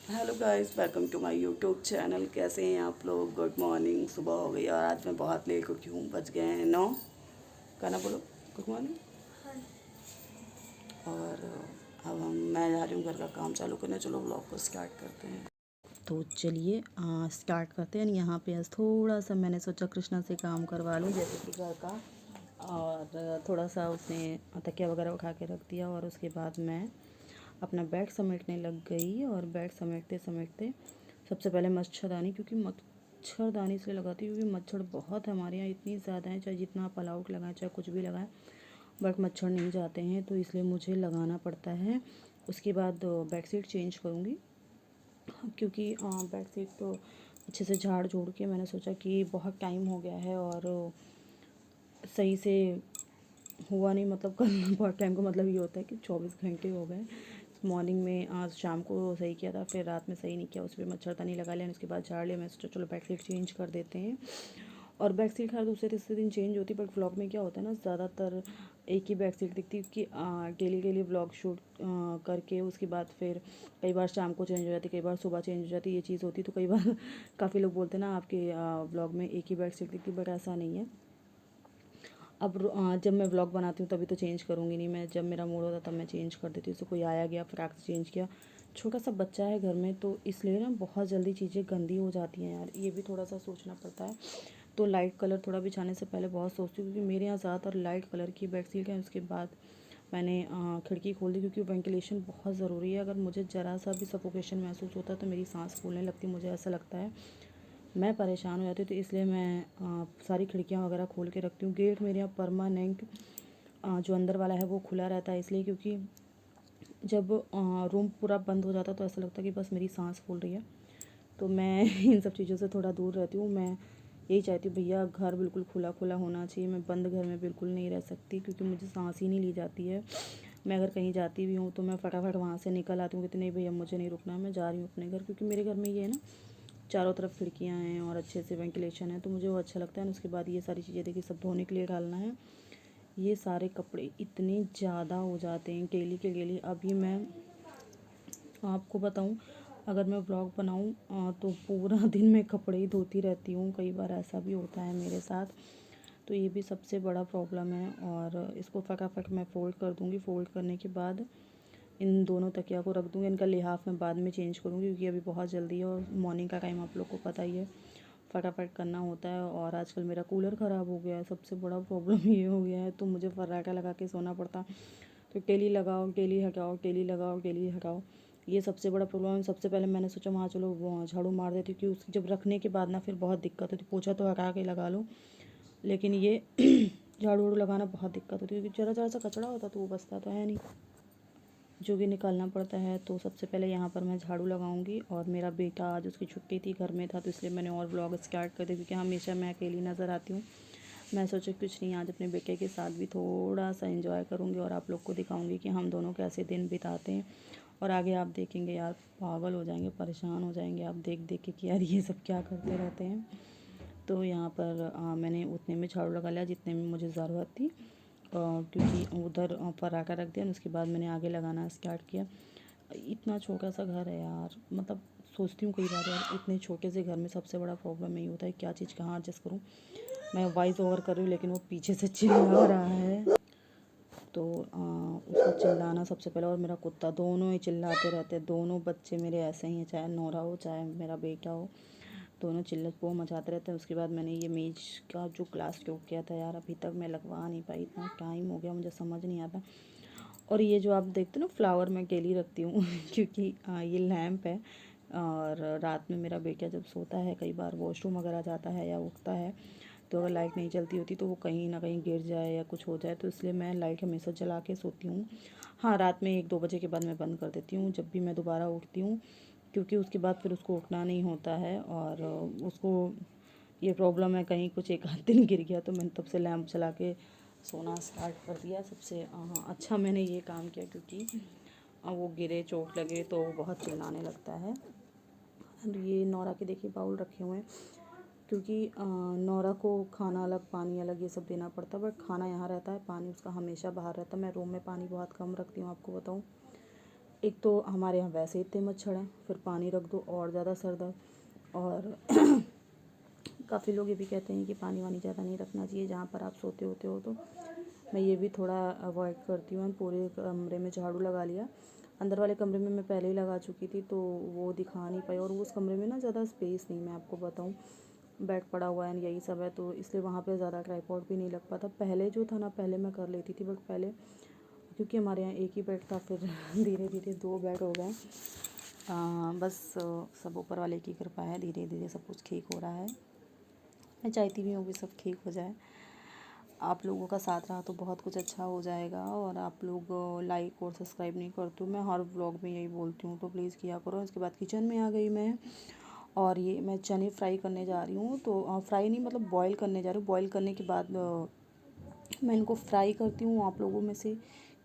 Hello guys, welcome to my YouTube channel. कैसे हैं आप लोग? Good morning. सुबह हो गई और आज मैं बहुत लेट उठी हूँ। बज गए हैं 9। कहना बोलो गुड मॉर्निंग। और अब मैं जा रही हूँ घर का काम चालू करने। चलो ब्लॉग को स्टार्ट करते हैं। तो चलिए स्टार्ट करते हैं। यहाँ पे आज थोड़ा सा मैंने सोचा कृष्णा से काम करवा लूँ, जैसे कि घर का। और थोड़ा सा उसने तकिया वगैरह उठा के रख दिया और उसके बाद मैं अपना बेड समेटने लग गई। और बेड समेटते समेटते सबसे पहले मच्छरदानी, क्योंकि मच्छरदानी इसलिए लगाती हूँ क्योंकि मच्छर बहुत है हमारे यहाँ, इतनी ज़्यादा है। चाहे जितना आप ऑल आउट लगाएं, चाहे कुछ भी लगाएं, बट मच्छर नहीं जाते हैं, तो इसलिए मुझे लगाना पड़ता है। उसके बाद बेडशीट चेंज करूँगी, क्योंकि बेडशीट तो अच्छे से झाड़ झूड़ के मैंने सोचा कि बहुत टाइम हो गया है और सही से हुआ नहीं। मतलब कल बहुत टाइम का मतलब ये होता है कि 24 घंटे हो गए। मॉर्निंग में आज शाम को सही किया था, फिर रात में सही नहीं किया, उस पर मच्छरदानी लगा लिया, उसके बाद झाड़ लिया। मैं सोचा चलो बेडशीट चेंज कर देते हैं। और बेडशीट हर दूसरे तीसरे दिन चेंज होती, बट व्लॉग में क्या होता है ना, ज़्यादातर एक ही बेडशीट दिखती, क्योंकि डेली डेली व्लॉग शूट करके उसके बाद फिर कई बार शाम को चेंज हो जाती, कई बार सुबह चेंज हो जाती, ये चीज़ होती। तो कई बार काफ़ी लोग बोलते हैं ना आपके व्लॉग में एक ही बेडशीट दिखती, बट ऐसा नहीं है। अब जब मैं व्लॉग बनाती हूँ तभी तो चेंज करूँगी नहीं मैं, जब मेरा मूड होता तब मैं चेंज कर देती हूँ। उससे कोई आया गया फ्राक से चेंज किया, छोटा सा बच्चा है घर में, तो इसलिए ना बहुत जल्दी चीज़ें गंदी हो जाती हैं यार, ये भी थोड़ा सा सोचना पड़ता है। तो लाइट कलर थोड़ा बिछाने से पहले बहुत सोचती हूँ, क्योंकि मेरे यहाँ ज़्यादातर लाइट कलर की बेडशीट है। उसके बाद मैंने खिड़की खोल दी, क्योंकि वेंटिलेशन बहुत ज़रूरी है। अगर मुझे ज़रा सा भी सफोकेशन महसूस होता है तो मेरी सांस फूलने लगती, मुझे ऐसा लगता है, मैं परेशान हो जाती हूँ। तो इसलिए मैं सारी खिड़कियाँ वगैरह खोल के रखती हूँ। गेट मेरे यहाँ परमानेंट जो अंदर वाला है वो खुला रहता है, इसलिए क्योंकि जब रूम पूरा बंद हो जाता है तो ऐसा लगता है कि बस मेरी सांस फूल रही है। तो मैं इन सब चीज़ों से थोड़ा दूर रहती हूँ। मैं यही चाहती हूँ भैया घर बिल्कुल खुला खुला होना चाहिए। मैं बंद घर में बिल्कुल नहीं रह सकती, क्योंकि मुझे सांस ही नहीं ली जाती है। मैं अगर कहीं जाती भी हूँ तो मैं फटाफट वहाँ से निकल आती हूँ कि नहीं भैया मुझे नहीं रुकना है, मैं जा रही हूँ अपने घर। क्योंकि मेरे घर में ये है ना, चारों तरफ खिड़कियाँ हैं और अच्छे से वेंटिलेशन है, तो मुझे वो अच्छा लगता है। उसके बाद ये सारी चीज़ें देखिए सब धोने के लिए डालना है। ये सारे कपड़े इतने ज़्यादा हो जाते हैं डेली के डेली। अभी मैं आपको बताऊं, अगर मैं व्लॉग बनाऊं तो पूरा दिन मैं कपड़े ही धोती रहती हूँ। कई बार ऐसा भी होता है मेरे साथ, तो ये भी सबसे बड़ा प्रॉब्लम है। और इसको फटाफट मैं फ़ोल्ड कर दूँगी। फ़ोल्ड करने के बाद इन दोनों तकिया को रख दूँगी। इनका लिहाफ मैं बाद में चेंज करूँगी, क्योंकि अभी बहुत जल्दी है और मॉर्निंग का टाइम आप लोग को पता ही है, फटाफट करना होता है। और आजकल मेरा कूलर ख़राब हो गया है, सबसे बड़ा प्रॉब्लम ये हो गया है, तो मुझे फर्राटा लगा के सोना पड़ता। तो डेली लगाओ, डेली हटाओ, डेली लगाओ, डेली हटाओ, ये सबसे बड़ा प्रॉब्लम है। सबसे पहले मैंने सोचा वहाँ चलो वो झाड़ू मार देती हूँ, कि उसकी जब रखने के बाद ना फिर बहुत दिक्कत होती। पोछा तो हटा के लगा लो, लेकिन ये झाड़ू वाड़ू लगाना बहुत दिक्कत होती है, क्योंकि ज़रा ज़रा सा कचरा होता तो वो बचता तो है नहीं, जो भी निकालना पड़ता है। तो सबसे पहले यहाँ पर मैं झाड़ू लगाऊंगी। और मेरा बेटा आज उसकी छुट्टी थी, घर में था, तो इसलिए मैंने और व्लॉग स्टार्ट कर दिया, क्योंकि हमेशा मैं अकेली नज़र आती हूँ। मैं सोचा कुछ नहीं, आज अपने बेटे के साथ भी थोड़ा सा एंजॉय करूँगी और आप लोग को दिखाऊंगी कि हम दोनों कैसे दिन बिताते हैं। और आगे आप देखेंगे यार, पागल हो जाएंगे, परेशान हो जाएंगे आप देख देख के कि यार ये सब क्या करते रहते हैं। तो यहाँ पर मैंने उतने में झाड़ू लगा लिया जितने में मुझे ज़रूरत थी, क्योंकि उधर पराठा रख दिया। उसके बाद मैंने आगे लगाना स्टार्ट किया। इतना छोटा सा घर है यार, मतलब सोचती हूँ कई बार यार, इतने छोटे से घर में सबसे बड़ा प्रॉब्लम यही होता है क्या चीज़ कहाँ एडजस्ट करूँ। मैं वॉइस ओवर कर रही हूँ, लेकिन वो पीछे से चिल्ला रहा है, तो उसका चिल्लाना सबसे पहले। और मेरा कुत्ता, दोनों ही चिल्लाते रहते हैं। दोनों बच्चे मेरे ऐसे ही हैं, चाहे नोरा हो चाहे मेरा बेटा हो, दोनों चिल्लत वो मचाते रहते हैं। उसके बाद मैंने ये मेज का जो ग्लास टोक किया था यार, अभी तक मैं लगवा नहीं पाई, इतना टाइम हो गया, मुझे समझ नहीं आता। और ये जो आप देखते हो ना फ्लावर, मैं डेली रखती हूँ क्योंकि ये लैंप है। और रात में मेरा बेटा जब सोता है, कई बार वॉशरूम वगैरह जाता है या उठता है, तो अगर लाइट नहीं जलती होती तो वो कहीं ना कहीं गिर जाए या कुछ हो जाए, तो इसलिए मैं लाइट हमेशा जला के सोती हूँ। हाँ, रात में 1-2 बजे के बाद मैं बंद कर देती हूँ, जब भी मैं दोबारा उठती हूँ, क्योंकि उसके बाद फिर उसको उठना नहीं होता है। और उसको ये प्रॉब्लम है, कहीं कुछ एक आध दिन गिर गया, तो मैंने तब से लैंप चला के सोना स्टार्ट कर दिया। सबसे अच्छा मैंने ये काम किया, क्योंकि वो गिरे, चोट लगे तो वो बहुत चिल्लाने लगता है। और ये नौरा के देखिए बाउल रखे हुए हैं, क्योंकि नौरा को खाना अलग, पानी अलग, ये सब देना पड़ता है। बट खाना यहाँ रहता है, पानी उसका हमेशा बाहर रहता है। मैं रूम में पानी बहुत कम रखती हूँ, आपको बताऊँ, एक तो हमारे यहाँ वैसे इतने मच्छर हैं, फिर पानी रख दो और ज़्यादा सर दर्द। और काफ़ी लोग ये भी कहते हैं कि पानी वानी ज़्यादा नहीं रखना चाहिए जहाँ पर आप सोते होते हो, तो मैं ये भी थोड़ा अवॉइड करती हूँ। पूरे कमरे में झाड़ू लगा लिया। अंदर वाले कमरे में मैं पहले ही लगा चुकी थी तो वो दिखा नहीं पाई, और उस कमरे में ना ज़्यादा स्पेस नहीं, मैं आपको बताऊँ, बेड पड़ा हुआ है यही सब है, तो इसलिए वहाँ पे ज़्यादा ट्राइपॉड भी नहीं लग पाता। पहले जो था ना, पहले मैं कर लेती थी, बट पहले क्योंकि हमारे यहाँ एक ही बेड था, फिर धीरे धीरे 2 बेड हो गए। बस सब ऊपर वाले की कृपा है, धीरे धीरे सब कुछ ठीक हो रहा है। मैं चाहती भी हूँ कि सब ठीक हो जाए। आप लोगों का साथ रहा तो बहुत कुछ अच्छा हो जाएगा। और आप लोग लाइक और सब्सक्राइब नहीं करते हो, मैं हर व्लॉग में यही बोलती हूँ, तो प्लीज़ किया करो। इसके बाद किचन में आ गई मैं, और ये मैं चने फ्राई करने जा रही हूँ। तो फ्राई नहीं, मतलब बॉईल करने जा रही हूँ। बॉईल करने के बाद मैं इनको फ्राई करती हूँ। आप लोगों में से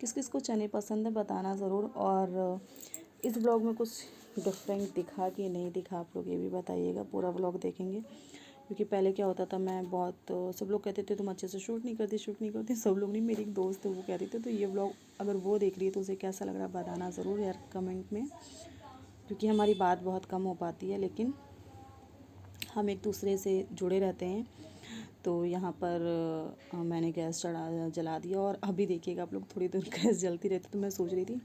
किस किस को चने पसंद है बताना ज़रूर। और इस ब्लॉग में कुछ डिफरेंट दिखा कि नहीं दिखा, आप लोग ये भी बताइएगा। पूरा ब्लॉग देखेंगे, क्योंकि पहले क्या होता था, मैं बहुत सब लोग कहते थे तुम अच्छे से शूट नहीं करती। सब लोग नहीं, मेरी एक दोस्त है वो कह रही थी। तो ये ब्लॉग अगर वो देख रही है तो उसे कैसा लग रहा है बताना ज़रूर यार कमेंट में, क्योंकि हमारी बात बहुत कम हो पाती है, लेकिन हम एक दूसरे से जुड़े रहते हैं। तो यहाँ पर मैंने गैस जला दिया, और अभी देखिएगा आप लोग, थोड़ी देर गैस जलती रहती। तो मैं सोच रही थी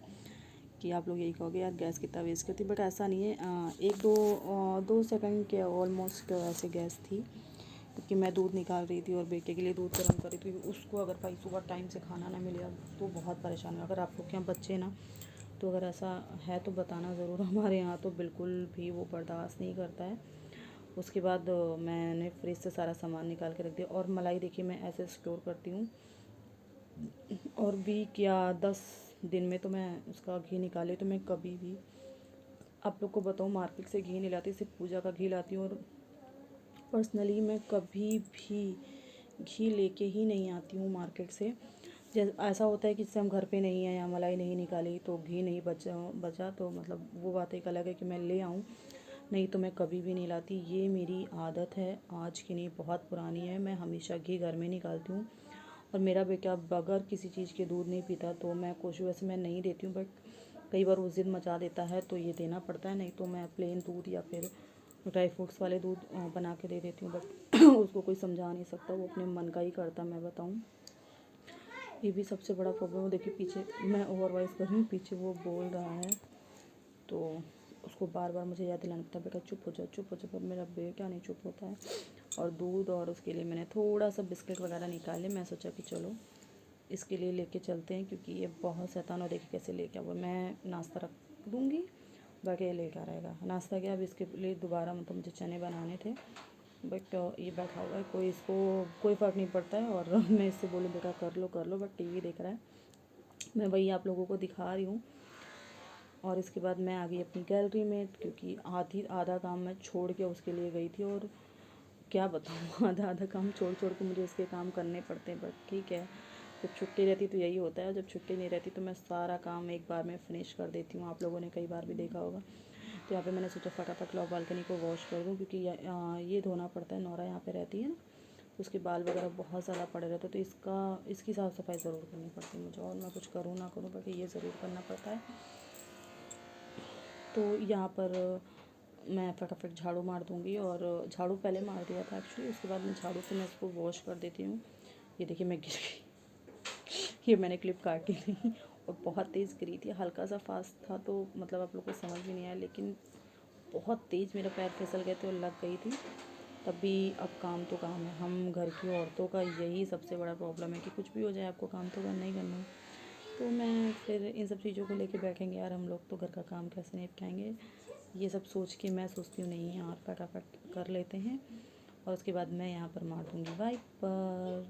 कि आप लोग यही कहोगे यार गैस कितना वेस्ट करती, बट ऐसा नहीं है। 2 सेकंड के ऑलमोस्ट ऐसे गैस थी, क्योंकि मैं दूध निकाल रही थी और बेटे के लिए दूध गर्म कर रही थी। उसको अगर भाई सुबह टाइम से खाना ना मिले तो बहुत परेशान है। अगर आप लोग के यहाँ बच्चे ना, तो अगर ऐसा है तो बताना ज़रूर। हमारे यहाँ तो बिल्कुल भी वो बर्दाश्त नहीं करता है। उसके बाद मैंने फ्रिज से सारा सामान निकाल के रख दिया। और मलाई देखिए मैं ऐसे स्टोर करती हूँ, और वीक या 10 दिन में तो मैं उसका घी निकाले। तो मैं कभी भी आप लोग को बताऊँ, मार्केट से घी नहीं लाती, सिर्फ पूजा का घी लाती हूँ। और पर्सनली मैं कभी भी घी लेके ही नहीं आती हूँ मार्केट से। जैसे ऐसा होता है कि जैसे हम घर पे नहीं है या मलाई नहीं निकाली तो घी नहीं बचा तो मतलब वो बात एक अलग है कि मैं ले आऊँ, नहीं तो मैं कभी भी नहीं लाती। ये मेरी आदत है, आज की नहीं, बहुत पुरानी है। मैं हमेशा घी घर में निकालती हूँ। और मेरा बेटा बगैर किसी चीज़ के दूध नहीं पीता, तो मैं कोशिश, वैसे मैं नहीं देती हूँ, बट कई बार वो ज़िद मचा देता है तो ये देना पड़ता है, नहीं तो मैं प्लेन दूध या फिर ड्राई फ्रूट्स वाले दूध बना के दे देती हूँ। बट उसको कोई समझा नहीं सकता, वो अपने मन का ही करता, मैं बताऊँ। ये भी सबसे बड़ा प्रॉब्लम है। देखिए पीछे मैं ओवरवाइज कर रही हूँ, पीछे वो बोल रहा है, तो उसको बार बार मुझे याद दिलाना पड़ता है, बेटा चुप हो जा, पर मेरा बेटा नहीं चुप होता है। और दूध, और उसके लिए मैंने थोड़ा सा बिस्किट वगैरह निकाले। मैं सोचा कि चलो इसके लिए लेके चलते हैं, क्योंकि ये बहुत शैतान। और देखिए कैसे लेके आया। मैं नाश्ता रख दूँगी, बाकी ये लेकर रहेगा। नाश्ता क्या, अब इसके लिए दोबारा मतलब मुझे चने बनाने थे, बट ये बैठा हुआ है, इसको कोई फ़र्क नहीं पड़ता है। और मैं इससे बोलूँ बेटा कर लो, बट टीवी देख रहा है। मैं वही आप लोगों को दिखा रही हूँ। और इसके बाद मैं आ गई अपनी गैलरी में, क्योंकि आधा काम मैं छोड़ के उसके लिए गई थी। और क्या बताऊँ, आधा काम छोड़ के मुझे उसके काम करने पड़ते हैं, बट ठीक है। जब छुट्टी रहती तो यही होता है, जब छुट्टी नहीं रहती तो मैं सारा काम एक बार में फ़िनिश कर देती हूँ। आप लोगों ने कई बार भी देखा होगा। तो यहाँ पे मैंने सोचा फटाफट लॉक बालकनी को वॉश कर दूँ, क्योंकि ये धोना पड़ता है। नौरा यहाँ पे रहती है ना, तो उसके बाल वगैरह बहुत ज़्यादा पड़े रहते, तो इसकी साफ़ सफाई ज़रूर करनी पड़ती है मुझे। और मैं कुछ करूँ ना करूँ, बट ये ज़रूर करना पड़ता है। तो यहाँ पर मैं फटाफट झाड़ू मार दूँगी, और झाड़ू पहले मार दिया था एक्चुअली, उसके बाद मैं झाड़ू से मैं इसको वॉश कर देती हूँ। ये देखिए मैं गिर गई। ये मैंने क्लिप काटी थी और बहुत तेज़ गिरी थी। हल्का सा फास्ट था तो मतलब आप लोग को समझ भी नहीं आया, लेकिन बहुत तेज़ मेरा पैर फिसल गए थे और लग गई थी। तब भी अब काम तो काम है। हम घर की औरतों का यही सबसे बड़ा प्रॉब्लम है कि कुछ भी हो जाए आपको काम तो करना ही करना है। तो मैं फिर इन सब चीज़ों को लेके बैठेंगे यार, हम लोग तो घर का काम कैसे निपटाएंगे, ये सब सोच के मैं सोचती हूँ नहीं यार फटाफट कर लेते हैं। और उसके बाद मैं यहाँ पर मार दूँगी वाइपर।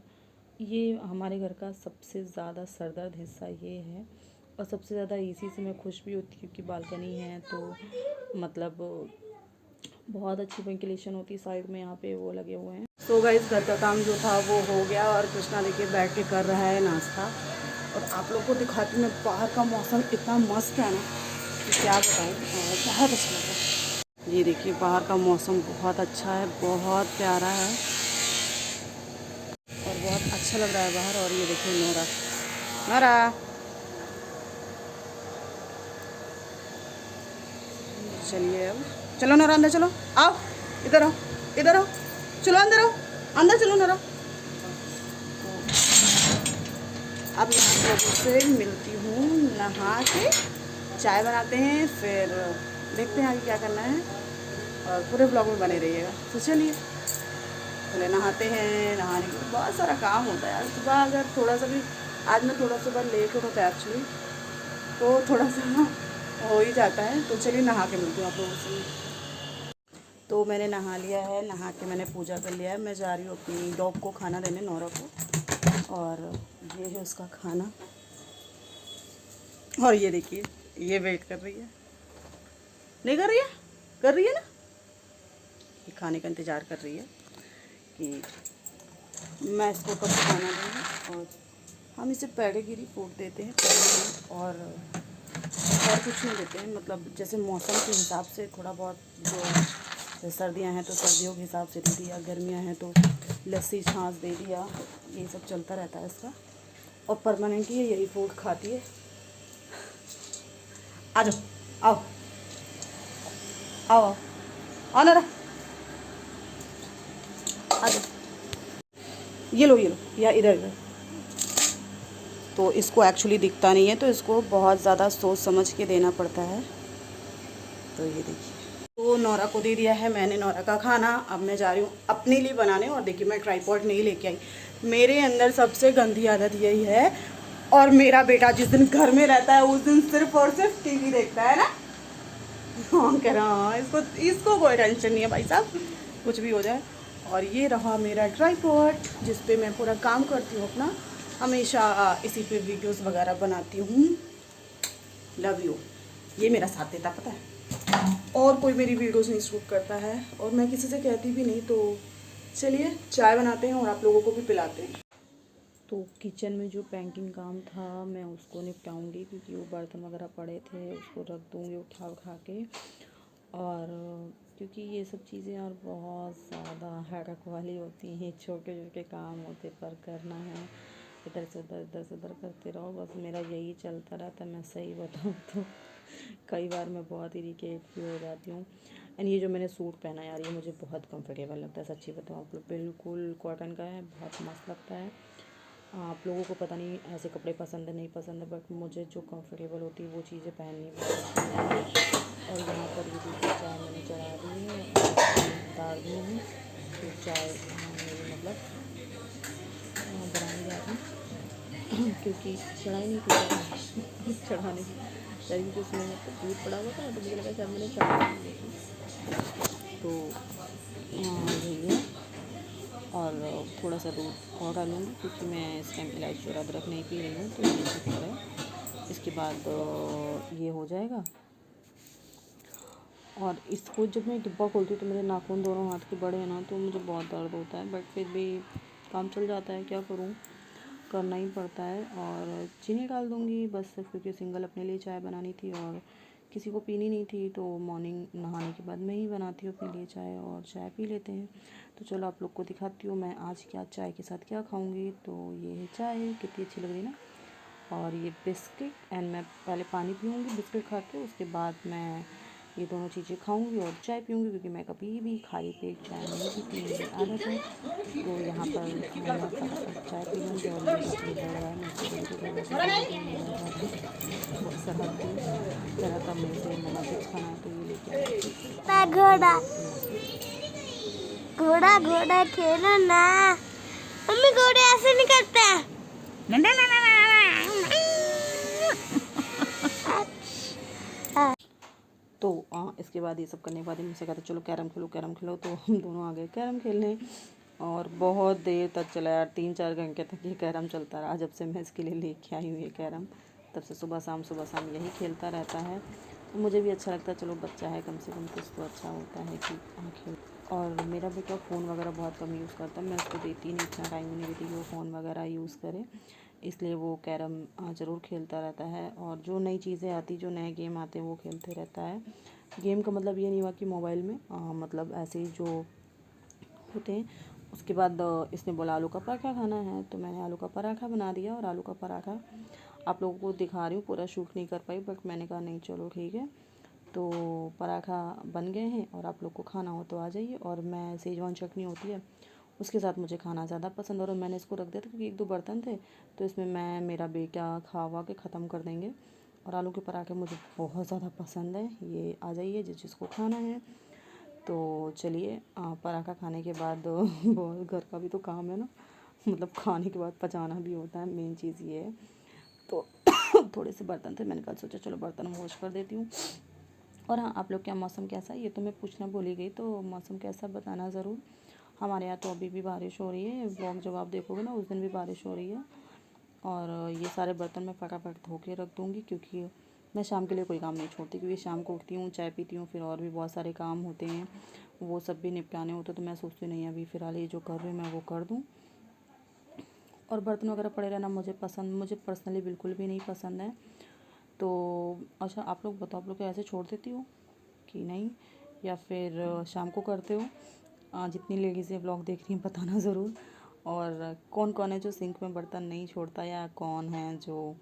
ये हमारे घर का सबसे ज़्यादा सरदर्द हिस्सा ये है, और सबसे ज़्यादा इसी से मैं खुश भी होती हूँ, क्योंकि बालकनी है तो मतलब बहुत अच्छी वेंटिलेशन होती है। साइड में यहाँ पे वो लगे हुए हैं। तो गाइस घर का काम जो था वो हो गया, और कृष्णा देखिए बैठ के कर रहा है नाश्ता। और आप लोग को दिखाती हूँ मैं, बाहर का मौसम इतना मस्त है ना कि क्या बताऊँ, बहुत अच्छा लग रहा है। ये देखिए बाहर का मौसम बहुत अच्छा है, बहुत प्यारा है, और बहुत अच्छा लग रहा है बाहर। और ये देखिए नोरा, चलिए अब चलो नोरा अंदर चलो, आओ इधर आओ, इधर आओ, चलो अंदर आओ, अंदर चलो नोरा। अब मैं आप लोगों से मिलती हूँ नहा के, चाय बनाते हैं, फिर देखते हैं आगे क्या करना है और पूरे ब्लॉग में बने रहिएगा। तो चलिए पहले नहाते हैं। नहाने के बहुत सारा काम होता है यार, सुबह अगर थोड़ा सा भी, आज मैं थोड़ा सुबह लेट होता है एक्चुअली, तो थोड़ा सा हो ही जाता है। तो चलिए नहा के मिलती हूँ आप लोगों से। तो मैंने नहा लिया है, नहा के मैंने पूजा कर लिया है। मैं जा रही हूँ अपनी डॉग को खाना देने, नोरा को, और ये है उसका खाना। और ये देखिए ये वेट कर रही है, नहीं कर रही है, कर रही है ना, ये खाने का इंतज़ार कर रही है कि मैं इसको कब खाना दूँगी। और हम इसे पेडिग्री फूड देते हैं पेडिग्री, और कुछ नहीं देते हैं। मतलब जैसे मौसम के हिसाब से थोड़ा बहुत, जो सर्दियां हैं तो सर्दियों के हिसाब से दे दिया, गर्मियां हैं तो लस्सी छाछ दे दिया, ये सब चलता रहता है इसका। और परमानेंटली यही फूड खाती है। आ जाओ, आओ आओ आओ ना, आ जाओ, ये लो या इधर इधर। तो इसको एक्चुअली दिखता नहीं है, तो इसको बहुत ज़्यादा सोच समझ के देना पड़ता है। तो ये देखिए, तो नोरा को दे दिया है मैंने नोरा का खाना। अब मैं जा रही हूँ अपने लिए बनाने। और देखिए मैं ट्राइपॉड नहीं लेके आई, मेरे अंदर सबसे गंदी आदत यही है। और मेरा बेटा जिस दिन घर में रहता है उस दिन सिर्फ और सिर्फ टीवी देखता है ना। हाँ कह रहा, इसको कोई टेंशन नहीं है भाई साहब, कुछ भी हो जाए। और ये रहा मेरा ट्राइपॉड जिस पे मैं पूरा काम करती हूँ अपना, हमेशा इसी पे वीडियोस वगैरह बनाती हूँ। Love you. ये मेरा साथ देता पता है, और कोई मेरी वीडियोस नहीं शूट करता है, और मैं किसी से कहती भी नहीं। तो चलिए चाय बनाते हैं और आप लोगों को भी पिलाते हैं। तो किचन में जो पेंटिंग काम था मैं उसको निपटाऊंगी, क्योंकि वो बर्तन वगैरह पड़े थे, उसको रख दूँगी उठा के। और क्योंकि ये सब चीज़ें और बहुत ज़्यादा हैरक वाली होती हैं, छोटे छोटे काम होते पर करना है, इधर से उधर करते रहो, बस मेरा यही चलता रहता है। मैं सही बताऊँ तो कई बार मैं बहुत इरिटेट भी हो जाती हूँ। एंड ये जो मैंने सूट पहना यार, ये मुझे बहुत कंफर्टेबल लगता है, सच्ची बताऊँ आप लोग, बिल्कुल कॉटन का है, बहुत मस्त लगता है। आप लोगों को पता नहीं ऐसे कपड़े पसंद है नहीं पसंद है, बट मुझे जो कंफर्टेबल होती है वो चीज़ें पहननी पड़ती हैं। और यहाँ पर ये देखिए चाय मैंने चढ़ा दी है और डाल दी हूँ। फिर चाय मेरी मतलब बनाने जा रही हूँ क्योंकि चढ़ाई नहीं थी चढ़ाने की तरीके कि उसमें दूध पड़ा हुआ था, तो मुझे लगा शायद मैंने चढ़ा दी थी। तो यही है, और थोड़ा सा दूध और डालूँगी क्योंकि मैं इस टाइम इलायची और अदरक नहीं पी रही हूँ, तो ये शुक्र है। इसके बाद ये हो जाएगा। और इसको जब मैं डिब्बा खोलती हूँ तो मेरे नाखून दोनों हाथ के बड़े हैं ना, तो मुझे बहुत दर्द होता है, बट फिर भी काम चल जाता है, क्या करूँ, करना ही पड़ता है। और चीनी डाल दूँगी बस सिर्फ, क्योंकि सिंगल अपने लिए चाय बनानी थी और किसी को पीनी नहीं थी, तो मॉर्निंग नहाने के बाद मैं ही बनाती हूँ अपने लिए चाय, और चाय पी लेते हैं। तो चलो आप लोग को दिखाती हूँ मैं आज क्या चाय के साथ क्या खाऊँगी। तो ये है चाय, कितनी अच्छी लग रही है ना, और ये बिस्किट। एंड मैं पहले पानी पीऊँगी बिस्किट खा के, उसके बाद मैं ये दोनों चीज़ें खाऊंगी और चाय पीऊँगी, क्योंकि मैं कभी भी खाली पेट चाय नहीं पीती, मेरी आदत है। तो यहाँ पर मैं फटाफट चाय पी लूँगी। और मेरा जो लड़ रहा है मैं उसको सरहद की तरह का मेरे से मना कुछ खाना है, तो ये लेके आया घोड़ा घोड़ा घोड़ा खेलो ना मम्मी, घोड़े ऐसे नहीं करते हैं। तो इसके बाद ये सब करने के बाद मुझसे कहते चलो कैरम खेलो। तो हम दोनों आ गए कैरम खेलने, और बहुत देर तक चला यार, 3-4 घंटे तक ये कैरम चलता रहा। जब से मैं इसके लिए लेके आई हूँ ये कैरम, तब से सुबह शाम यही खेलता रहता है। तो मुझे भी अच्छा लगता है, चलो बच्चा है कम से कम कुछ तो अच्छा होता है कि खेल। और मेरा बेटा फ़ोन वगैरह बहुत कम यूज़ करता है, मैं उसको देती नहीं, इतना टाइम नहीं देती कि वो फ़ोन वगैरह यूज़ करे, इसलिए वो कैरम ज़रूर खेलता रहता है। और जो नई चीज़ें आती, जो नए गेम आते हैं वो खेलते रहता है। गेम का मतलब ये नहीं हुआ कि मोबाइल में, मतलब ऐसे ही जो होते हैं। उसके बाद इसने बोला आलू का पराठा खाना है, तो मैंने आलू का पराठा बना दिया। और आलू का पराठा आप लोगों को दिखा रही हूँ, पूरा शूट नहीं कर पाई, बट मैंने कहा नहीं चलो ठीक है। तो पराठा बन गए हैं और आप लोग को खाना हो तो आ जाइए। और मैं सेजवान चटनी होती है उसके साथ मुझे खाना ज़्यादा पसंद है। और मैंने इसको रख दिया था क्योंकि 1-2 बर्तन थे, तो इसमें मैं मेरा बेटा खा वा के ख़त्म कर देंगे। और आलू के पराठे मुझे बहुत ज़्यादा पसंद है। ये आ जाइए जिसको खाना है। तो चलिए, पराठा खाने के बाद वो घर का भी तो काम है ना, मतलब खाने के बाद पचाना भी होता है, मेन चीज़ ये है। तो थोड़े से बर्तन थे, मैंने कल सोचा चलो बर्तन वॉश कर देती हूँ। और हाँ, आप लोग क्या मौसम कैसा है ये तो मैं पूछना भूल ही गई, तो मौसम कैसा बताना ज़रूर। हमारे यहाँ तो अभी भी बारिश हो रही है, व्लॉग जब आप देखोगे ना उस दिन भी बारिश हो रही है। और ये सारे बर्तन मैं फटाफट धो के रख दूँगी क्योंकि मैं शाम के लिए कोई काम नहीं छोड़ती, क्योंकि शाम को उठती हूँ, चाय पीती हूँ, फिर और भी बहुत सारे काम होते हैं, वो सब भी निपटाने होते, तो मैं सोचती नहीं अभी फ़िलहाल ये जो कर रही हूँ मैं वो कर दूँ। और बर्तन वगैरह पड़े रहना मुझे पर्सनली बिल्कुल भी नहीं पसंद है। तो अच्छा, आप लोग बताओ, आप लोग ऐसे छोड़ देती हो कि नहीं, या फिर शाम को करते हो? जितनी लेडीज़ ये ब्लॉग देख रही हैं बताना ज़रूर। और कौन कौन है जो सिंक में बर्तन नहीं छोड़ता, या कौन है जो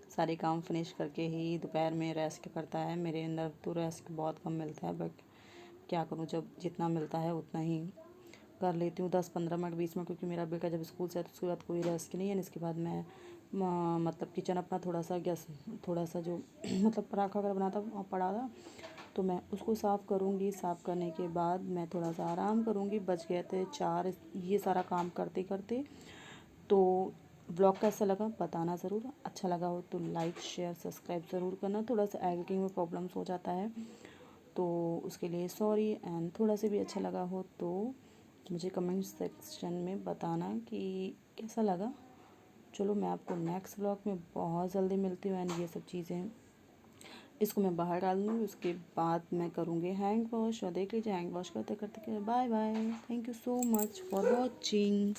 सारे काम फिनिश करके ही दोपहर में रेस्ट करता है। मेरे अंदर तो रेस्ट बहुत कम मिलता है, बट क्या करूँ, जब जितना मिलता है उतना ही कर लेती हूँ, 10-15 मिनट 20 मिनट, क्योंकि मेरा बेटा जब स्कूल से आए तो उसके बाद कोई रेस्ट नहीं है। इसके बाद मैं मतलब किचन अपना थोड़ा सा गैस थोड़ा सा जो मतलब पराठा वगैरह बनाता पड़ा था, तो मैं उसको साफ़ करूँगी। साफ़ करने के बाद मैं थोड़ा सा आराम करूँगी। बज गए थे 4 ये सारा काम करते करते। तो ब्लॉग कैसा लगा बताना ज़रूर। अच्छा लगा हो तो लाइक शेयर सब्सक्राइब ज़रूर करना। थोड़ा सा एडिटिंग में प्रॉब्लम्स हो जाता है, तो उसके लिए सॉरी। एंड थोड़ा सा भी अच्छा लगा हो तो मुझे कमेंट सेक्शन में बताना कि कैसा लगा। चलो, मैं आपको नेक्स्ट ब्लॉग में बहुत जल्दी मिलती हूँ। एंड ये सब चीज़ें इसको मैं बाहर डाल दूँगी, उसके बाद मैं करूँगी हैंड वॉश। और देख लीजिए हैंड वॉश करते करते bye bye. Thank you so much for watching.